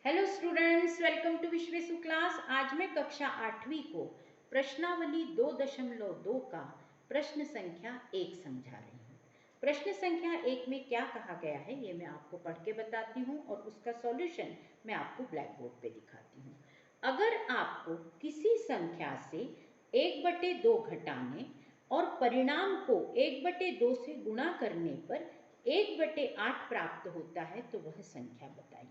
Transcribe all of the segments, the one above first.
Hello students, welcome to विश्वेशु class. आज मैं कक्षा 8वीं को प्रश्नावली 2.2 का प्रश्न संख्या 1 समझा रही हूँ। प्रश्न संख्या 1 में क्या कहा गया है ये मैं आपको पढ़ के बताती हूँ और उसका सॉल्यूशन मैं आपको ब्लैक बोर्ड पे दिखाती हूँ। अगर आपको किसी संख्या से 1/2 घटाने और परिणाम को 1/2 से गुणा करने पर 1/8 प्राप्त होता है तो वह संख्या बताइए।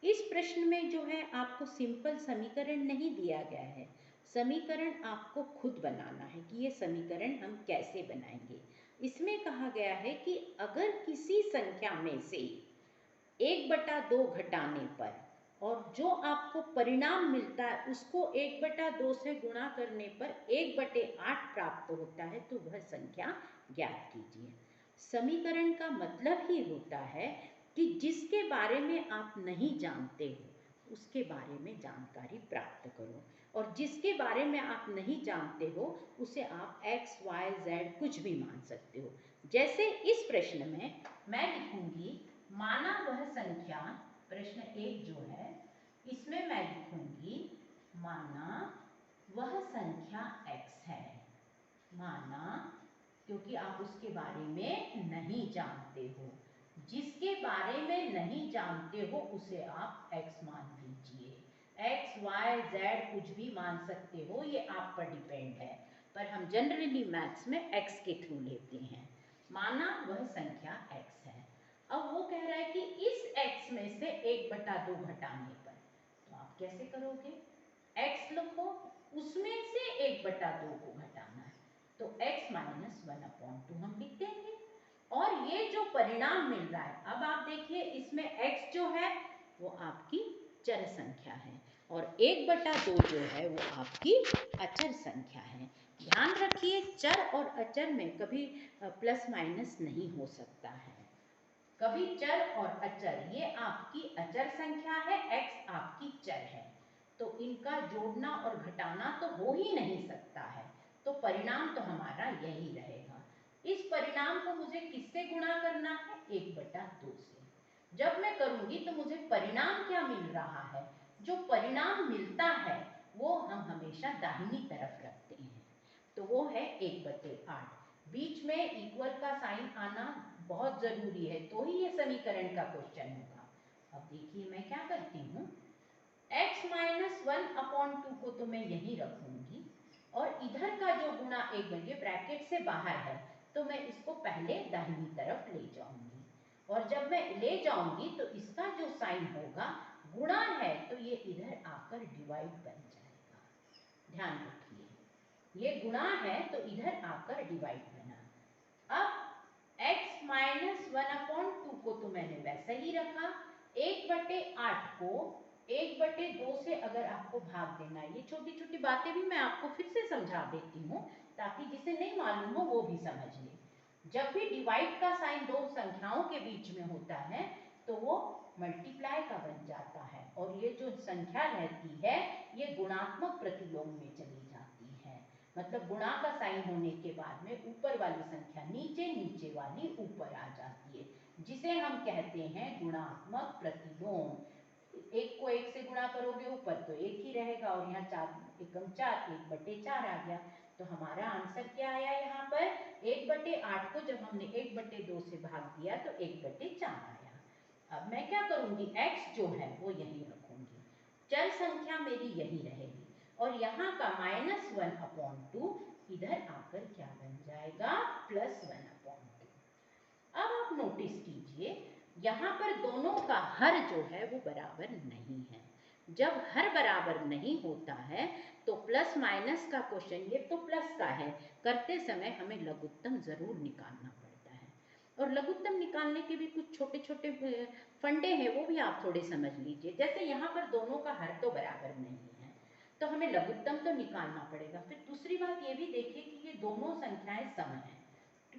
इस प्रश्न में जो है आपको सिंपल समीकरण नहीं दिया गया है, समीकरण आपको खुद बनाना है कि ये समीकरण हम कैसे बनाएंगे। इसमें कहा गया है कि अगर किसी संख्या में से 1/2 घटाने पर और जो आपको परिणाम मिलता है उसको 1/2 से गुणा करने पर 1/8 प्राप्त होता है तो वह संख्या ज्ञात कीजिए। समीकरण का मतलब ही होता है कि जिसके बारे में आप नहीं जानते हो उसके बारे में जानकारी प्राप्त करो, और जिसके बारे में आप नहीं जानते हो उसे आप x, y, z कुछ भी मान सकते हो। जैसे इस प्रश्न में मैं लिखूंगी माना वह संख्या, प्रश्न 1 जो है इसमें मैं लिखूंगी माना वह संख्या x है। माना, क्योंकि आप उसके बारे में नहीं जानते हो, जिसके बारे में नहीं जानते हो उसे आप x मान लीजिए। x, y, z कुछ भी मान सकते हो, ये आप पर डिपेंड है, पर हम जनरली मैथ्स में x के थ्रू लेते हैं। माना वह संख्या x है। अब वो कह रहा है कि इस x में से 1/2 घटाने पर, तो आप कैसे करोगे? x लिखो, उसमें से 1/2 को घटाना है तो x - 1/2 हम लिख देंगे। और ये जो परिणाम मिल रहा है, अब आप देखिए इसमें x जो है वो आपकी चर संख्या है और 1/2 जो है वो आपकी अचर संख्या है। ध्यान रखिए चर और अचर में कभी प्लस माइनस नहीं हो सकता है। कभी चर और अचर, ये आपकी अचर संख्या है, x आपकी चर है, तो इनका जोड़ना और घटाना तो हो ही नहीं सकता है, तो परिणाम तो हमारा यही रहेगा। इस परिणाम को मुझे किससे गुणा करना है? 1/2 से। जब मैं करूंगी तो मुझे परिणाम क्या मिल रहा है? जो परिणाम मिलता है वो हम हमेशा दाहिनी तरफ रखते हैं, तो वो है 1/8। बीच में इक्वल का साइन आना बहुत जरूरी है, तो ही ये समीकरण का क्वेश्चन होगा। अब देखिए मैं क्या करती हूँ, x - 1/2 को तो मैं यहीं रखूंगी और इधर का जो गुणा 1, ये ब्रैकेट से बाहर है तो मैं इसको पहले दाहिनी तरफ ले जाऊंगी, और जब मैं ले जाऊंगी तो इसका जो साइन होगा गुणा है तो ये इधर आकर डिवाइड बन जाएगा। ध्यान रखिए ये गुणा है तो इधर आकर डिवाइड बना। अब x - 1/2 को तो मैंने वैसे ही रखा, 1/8 को 1/2 से अगर आपको भाग देना है, ये छोटी छोटी बातें भी मैं आपको फिर से समझा देती हूँ ताकि जिसे नहीं मालूम हो वो भी समझ ले। जब भी डिवाइड का साइन दो संख्याओं के बीच में होता है तो वो मल्टीप्लाई का बन जाता है, और ये जो संख्या रहती है ये गुणात्मक प्रतिलोम में चली जाती है। मतलब गुणा का साइन होने के बाद में ऊपर वाली संख्या नीचे, नीचे वाली ऊपर आ जाती है, जिसे हम कहते हैं गुणात्मक प्रतिलोम। 1 को 1 से गुणा करोगे ऊपर तो 1 ही रहेगा, और यहाँ 4 एकम 4, 1/4 आ गया। तो हमारा आंसर क्या आया यहाँ पर? 1/8 को जब हमने 1/2 से भाग दिया तो 1/4 आया। अब मैं क्या करूंगी, x जो है वो यहीं रखूंगी, चर संख्या मेरी यही रहेगी, और यहाँ का -1/2 इधर आकर क्या बन जाएगा? +1/2। अब आप नोटिस कीजिए यहाँ पर दोनों का हर जो है वो बराबर नहीं है। जब हर बराबर नहीं होता है तो प्लस माइनस का क्वेश्चन, ये तो प्लस का है, करते समय हमें लघुत्तम जरूर निकालना पड़ता है, और लघुत्तम निकालने के भी कुछ छोटे छोटे फंडे हैं वो भी आप थोड़े समझ लीजिए। जैसे यहाँ पर दोनों का हर तो बराबर नहीं है तो हमें लघुत्तम तो निकालना पड़ेगा। फिर दूसरी बात ये भी देखिए कि ये दोनों संख्याएं सम हैं,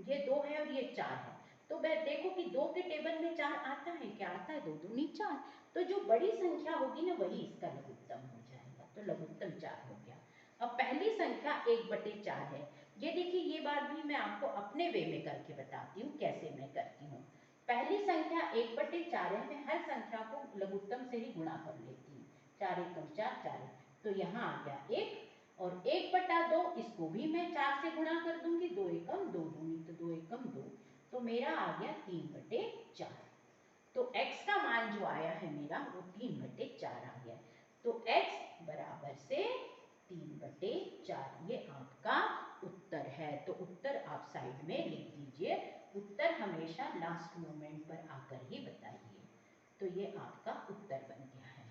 ये 2 है और ये 4 है, तो देखो कि 2 के टेबल में 4 आता है, क्या आता है? 2 दूनी 4, तो जो बड़ी संख्या होगी ना वही इसका लघुत्तम हो जाएगा, तो लघुत्तम 4 हो गया। अब पहली संख्या 1/4 है, ये देखिए ये बात भी मैं आपको अपने वे में करके बताती हूँ कैसे मैं करती हूँ। पहली संख्या 1/4 है, मैं हर संख्या को लघुत्तम से ही गुणा कर लेती हूँ। 4 एकम 4, 4, तो यहाँ आ गया 1 और 1/2 इसको भी मैं 4 से गुणा कर दूंगी। 2 एकम 2 दूनी तो 2 एकम 2, तो मेरा आ गया 3/4। तो x का मान जो आया है मेरा वो 3/4 आ गया। तो x बराबर से 3/4 ये आपका उत्तर है। तो उत्तर आप साइड में लिख दीजिए। उत्तर हमेशा लास्ट मोमेंट पर आकर ही बताइए। तो ये आपका उत्तर बन गया है।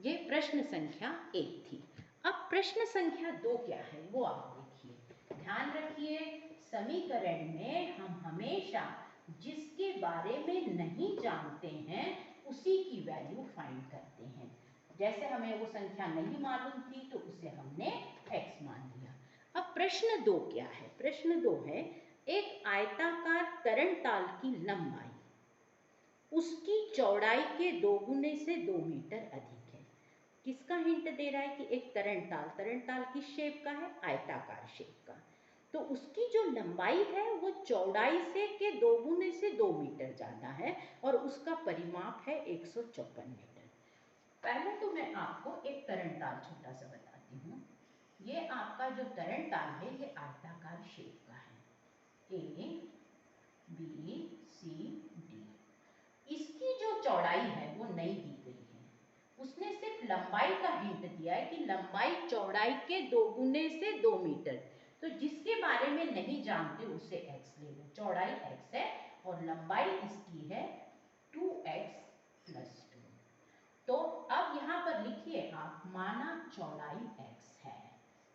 ये प्रश्न संख्या 1 थी। अब प्रश्न संख्या 2 क्या है वो आप देखिए। ध्यान रखिए, समीकरण में हम हमेशा जिसके बारे में नहीं जानते हैं उसी की वैल्यू फाइंड करते हैं। जैसे हमें वो संख्या नहीं मालूम थी तो उसे हमने x मान लिया। अब प्रश्न 2 क्या है? प्रश्न 2 है, एक आयताकार तरण ताल की लंबाई उसकी चौड़ाई के 2 गुने से 2 मीटर अधिक है। किसका हिंट दे रहा है कि एक तरण ताल किस शेप का है? आयताकार शेप का। तो उसकी जो लंबाई है वो चौड़ाई से के 2 गुने से 2 मीटर ज्यादा है और उसका परिमाप है 154 मीटर। पहले तो मैं आपको एक तरण ताल छोटा सा बताती हूँ। ये आपका जो तरण ताल है ये आयताकार शेप का है, A B C D। इसकी जो चौड़ाई है वो नहीं दी गई है, उसने सिर्फ लंबाई का हिंट दिया है कि लंबाई चौड़ाई के 2 गुने से 2 मीटर। तो जिसके बारे में नहीं जानते उसे x ले लो। चौड़ाई x है और लंबाई इसकी है 2x + 2। तो अब यहाँ पर लिखिए आप, माना चौड़ाई x है,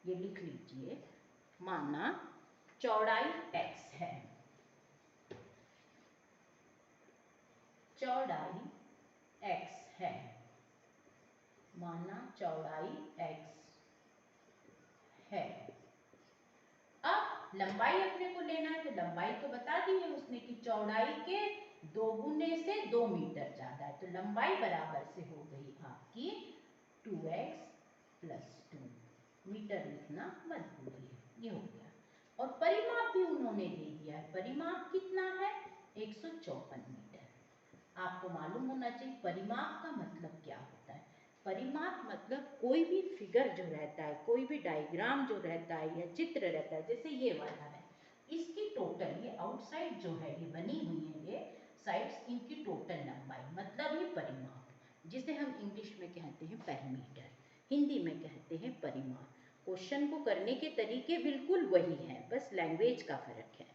ये लिख लीजिए, माना चौड़ाई x है, चौड़ाई x है, माना चौड़ाई x है। अब लंबाई अपने को लेना है, तो लंबाई तो बता दी है उसने कि चौड़ाई के 2 गुने से 2 मीटर ज्यादा है। तो लंबाई बराबर से हो गई आपकी 2x + 2। मीटर लिखना मत भूलिए, ये हो गया। और परिमाप भी उन्होंने दे दिया है। परिमाप कितना है? 154 मीटर। आपको मालूम होना चाहिए परिमाप का मतलब क्या होता है। परिमाप मतलब कोई भी फिगर जो रहता है, कोई भी डायग्राम जो रहता है या चित्र रहता है, जैसे ये वाला है, इसकी टोटल, ये आउटसाइड जो है ये बनी हुई है, ये साइड्स, इनकी टोटल लंबाई मतलब ही परिमाप, जिसे हम इंग्लिश में कहते हैं पेरीमीटर, हिंदी में कहते हैं परिमाप। क्वेश्चन को करने के तरीके बिल्कुल वही हैं, बस लैंग्वेज का फर्क है।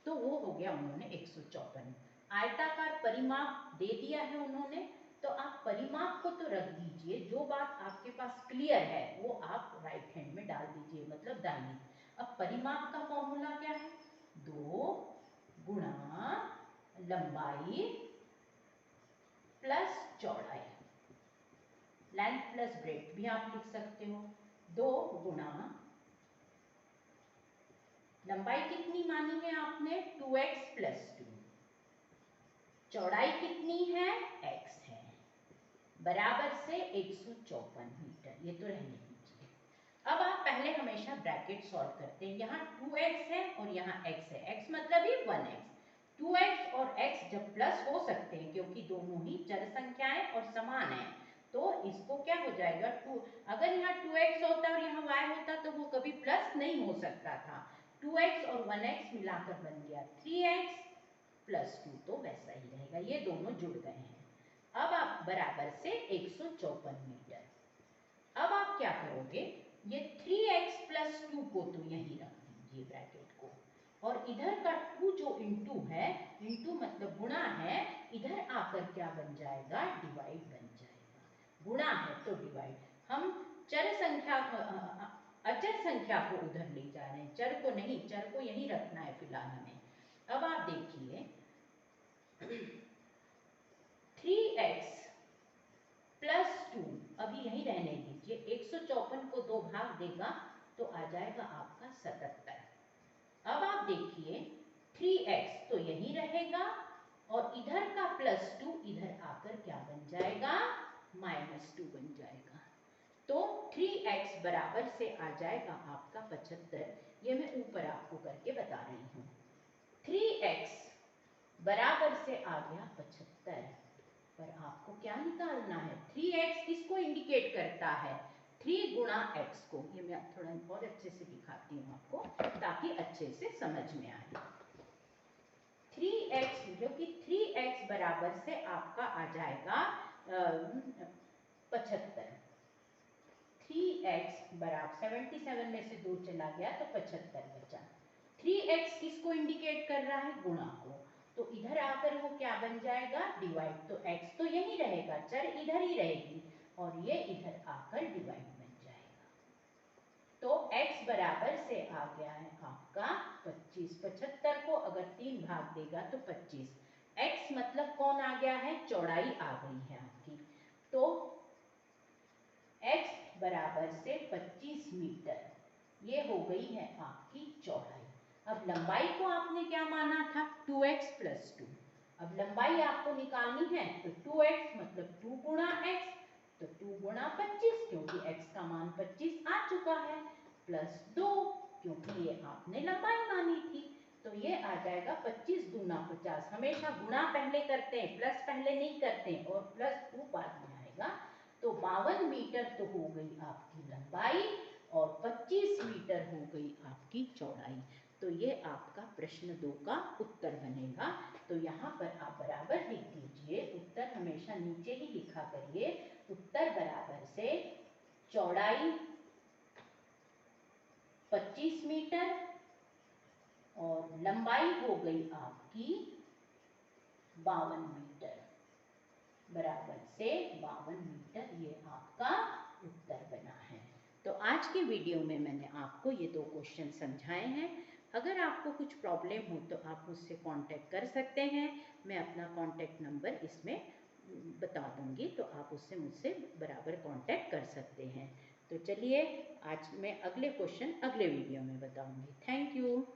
तो वो हो गया उन्होंने 154। आयताकार परिमाप दे दिया है उन्होंने, तो आप परिमाप को तो रख दीजिए, जो बात आपके पास क्लियर है वो आप राइट हैंड में डाल दीजिए, मतलब दाहिनी। अब परिमाप का फॉर्मूला क्या है? 2 गुणा लंबाई प्लस चौड़ाई, लेंथ प्लस ब्रेड्थ भी आप लिख सकते हो। 2 गुणा लंबाई कितनी मानी है आपने? 2x + 2। चौड़ाई कितनी है? x है, बराबर से 154 मीटर। ये तो रहने दीजिए। अब आप पहले हमेशा ब्रैकेट सॉल्व करते हैं। यहाँ 2x है और यहाँ x है, x मतलब ही 1x। 2x और x जब प्लस हो सकते हैं क्योंकि दोनों ही चर संख्याएं और समान है, तो इसको क्या हो जाएगा 2। अगर यहाँ 2x होता और यहाँ y होता तो वो कभी प्लस नहीं हो सकता था। 2x और 1x मिलाकर बन गया 3x + 2, तो वैसा ही रहेगा, ये दोनों जुड़ गए हैं। अब आप बराबर से 154 मीटर। अब आप क्या करोगे, ये 3x + 2 को तो यहीं रख दीजिए ब्रैकेट को, और इधर का 2 जो इंटू है, इंटू मतलब गुणा है, इधर आकर क्या बन जाएगा? डिवाइड बन जाएगा। गुणा है तो डिवाइड। हम चर संख्या, अचर संख्या को उधर ले जा रहे हैं, चर को नहीं, चर को यहीं रखना है फिलहाल हमें। अब आप देखिए 3x + 2 अभी यहीं रहने दीजिए। 154 को 2 भाग देगा तो आ जाएगा आपका 77। अब आप देखिए 3x तो यहीं रहेगा और इधर का +2 इधर आकर क्या बन जाएगा? -2 बन जाएगा। तो 3x बराबर से आ जाएगा आपका 75। ये मैं ऊपर आपको करके बता रही हूँ। 3x बराबर से आ गया 75। पर आपको क्या निकालना है? 3x किसको इंडिकेट करता है? 3 गुणा x को। ये मैं थोड़ा और अच्छे से दिखाती हूँ आपको ताकि अच्छे से समझ में आए। 3x जो कि 3x बराबर से आपका आ जाएगा 75। 3x बराबर 77 में से 2 चला गया तो 75 बचा। 3x किसको इंडिकेट कर रहा है? गुणा को। तो इधर आकर वो क्या बन जाएगा? डिवाइड। तो x तो यही रहेगा, चर इधर ही रहेगी और ये इधर आकर डिवाइड बन जाएगा। तो x बराबर से आ गया है आपका 25। 75 को अगर 3 भाग देगा तो 25। x मतलब कौन आ गया है? चौड़ाई आ गई है आपकी। तो x बराबर से 25 मीटर, ये हो गई है आपकी चौड़ाई। अब लंबाई को आपने क्या माना था? 2x plus 2। अब लंबाई आपको निकालनी है तो 2x मतलब 2 गुणा x, तो 2 गुणा 25 क्योंकि x का मान 25 आ चुका है, प्लस 2 क्योंकि ये आपने लंबाई मानी थी। तो ये आ जाएगा 25 दूना 50। हमेशा गुणा पहले करते हैं, प्लस पहले नहीं करते हैं, और प्लस 2 बाद में आएगा। तो 52 मीटर तो हो गई आपकी लंबाई और 25 मीटर हो गई आपकी चौड़ाई। तो ये आपका प्रश्न 2 का उत्तर बनेगा। तो यहाँ पर आप बराबर लिख दीजिए, उत्तर हमेशा नीचे ही लिखा करिए। उत्तर बराबर से चौड़ाई 25 मीटर और लंबाई हो गई आपकी 52 मीटर, बराबर से 52 मीटर, ये आपका उत्तर बना है। तो आज के वीडियो में मैंने आपको ये 2 क्वेश्चन समझाए हैं। अगर आपको कुछ प्रॉब्लम हो तो आप मुझसे कांटेक्ट कर सकते हैं। मैं अपना कांटेक्ट नंबर इसमें बता दूंगी, तो आप उससे मुझसे बराबर कांटेक्ट कर सकते हैं। तो चलिए, आज मैं अगले क्वेश्चन अगले वीडियो में बताऊंगी। Thank you.